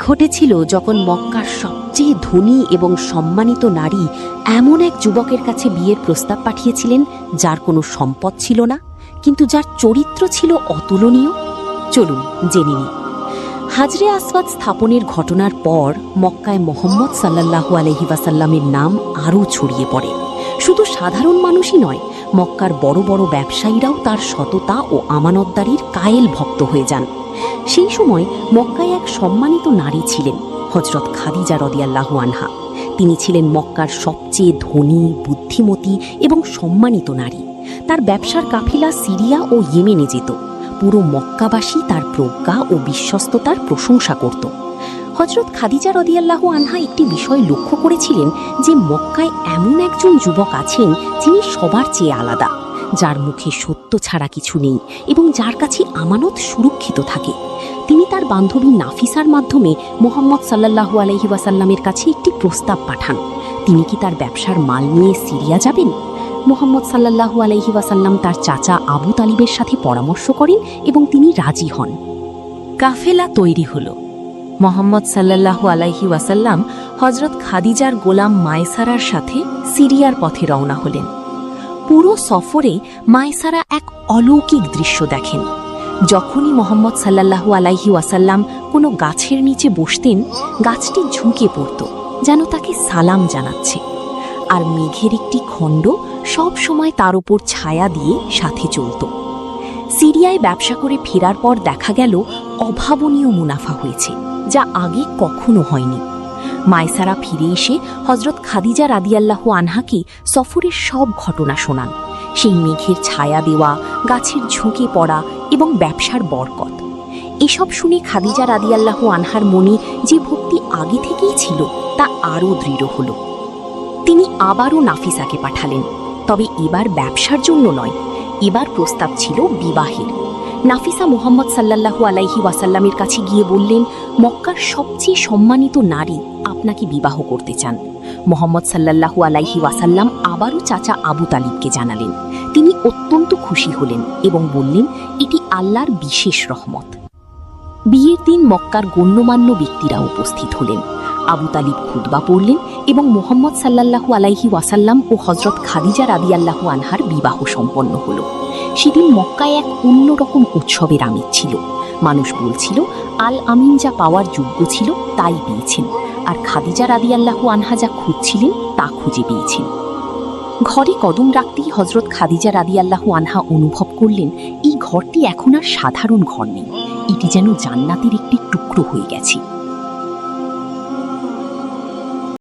ঘটেছিল যখন মক্কার সবচেয়ে ধনী এবং সম্মানিত নারী এমন এক যুবকের কাছে বিয়ের প্রস্তাব পাঠিয়েছিলেন যার কোনো সম্পদ ছিল না, কিন্তু যার চরিত্র ছিল অতুলনীয়? চলুন জেনে নিই। হাজরে আসওয়াদ স্থাপনের ঘটনার পর মক্কায় মুহাম্মদ সাল্লাল্লাহু আলাইহি ওয়াসাল্লামের নাম আরও ছড়িয়ে পড়ে। শুধু সাধারণ মানুষই নয়, মক্কার বড় বড় ব্যবসায়ীরাও তার সততা ও আমানতদারির কায়েল ভক্ত হয়ে যান। সেই সময় মক্কায় এক সম্মানিত নারী ছিলেন, হযরত খাদিজা রাদিয়াল্লাহু আনহা। তিনি ছিলেন মক্কার সবচেয়ে ধনী, বুদ্ধিমতী এবং সম্মানিত নারী। তার ব্যবসার কাফিলা সিরিয়া ও ইয়েমেনে যেত। পুরো মক্কাবাসী তার প্রজ্ঞা ও বিশ্বস্ততার প্রশংসা করত। হযরত খাদিজা রাদিয়াল্লাহু আনহা একটি বিষয় লক্ষ্য করেছিলেন যে মক্কায় এমন একজন যুবক আছেন যিনি সবার চেয়ে আলাদা, যার মুখে সত্য ছাড়া কিছু নেই এবং যার কাছে আমানত সুরক্ষিত থাকে। তিনি তার বান্ধবী নাফিসার মাধ্যমে মুহাম্মদ সাল্লাল্লাহু আলাইহি ওয়াসাল্লামের কাছে একটি প্রস্তাব পাঠান। তিনি কি তার ব্যবসার মাল নিয়ে সিরিয়া যাবেন? মুহাম্মদ সাল্লাল্লাহু আলাইহি ওয়াসাল্লাম তার চাচা আবু তালিবের সাথে পরামর্শ করেন এবং তিনি রাজি হন। কাফেলা তৈরি হল। মুহাম্মদ সাল্লাল্লাহু আলাইহি ওয়াসাল্লাম হযরত খাদিজার গোলাম মায়সারার সাথে সিরিয়ার পথে রওনা হলেন। পুরো সফরে মায়সারা এক অলৌকিক দৃশ্য দেখেন। যখনই মুহাম্মদ সাল্লাল্লাহু আলাইহি ওয়াসাল্লাম কোনো গাছের নিচে বসতেন, গাছটি ঝুঁকে পড়ত, যেন তাকে সালাম জানাচ্ছে। আর মেঘের একটি খণ্ড সব সময় তার উপর ছায়া দিয়ে সাথে চলত। সিরিয়ায় ব্যবসা করে ফেরার পর দেখা গেল অভাবনীয় মুনাফা হয়েছে, যা আগে কখনো হয়নি। মায়সারা ফিরে এসে হযরত খাদিজা রাদিয়াল্লাহু আনহাকে সফরের সব ঘটনা শোনান। সেই মেঘের ছায়া দেওয়া, গাছের ঝুঁকে পড়া এবং ব্যবসার বরকত। এসব শুনে খাদিজা রাদিয়াল্লাহু আনহার মনে যে ভক্তি আগে থেকেই ছিল তা আরও দৃঢ় হল। তিনি আবারও নাফিসাকে পাঠালেন, তবে এবার ব্যবসার জন্য নয়, এবার প্রস্তাব ছিল বিবাহের। নাফিসা মুহাম্মদ সাল্লাল্লাহু আলাইহি ওয়াসাল্লামের কাছে গিয়ে বললেন, মক্কার সবচেয়ে সম্মানিত নারী আপনাকে বিবাহ করতে চান। মুহাম্মদ সাল্লাল্লাহু আলাইহি ওয়াসাল্লাম আবারও চাচা আবু তালিবকে জানালেন। তিনি অত্যন্ত খুশি হলেন এবং বললেন, এটি আল্লাহর বিশেষ রহমত। বিয়ের দিন মক্কার গণ্যমান্য ব্যক্তিরা উপস্থিত হলেন। আবু তালিব খুতবা পড়লেন এবং মুহাম্মদ সাল্লাল্লাহু আলাইহি ওয়াসাল্লাম ও হযরত খাদিজা রাদিয়াল্লাহু আনহার বিবাহ সম্পন্ন হল। সেদিন মক্কায় এক অন্যরকম উৎসবের আমেজ ছিল। মানুষ বলছিল, আল আমিন যা পাওয়ার যোগ্য ছিল তাই পেয়েছেন, আর খাদিজা রাদিয়াল্লাহু আনহা যা খুঁজছিলেন তা খুঁজে পেয়েছেন। ঘরে কদম রাখতেই হযরত খাদিজা রাদিয়াল্লাহু আনহা অনুভব করলেন, এই ঘরটি এখন আর সাধারণ ঘর নেই, এটি যেন জান্নাতের একটি টুকরো হয়ে গেছে।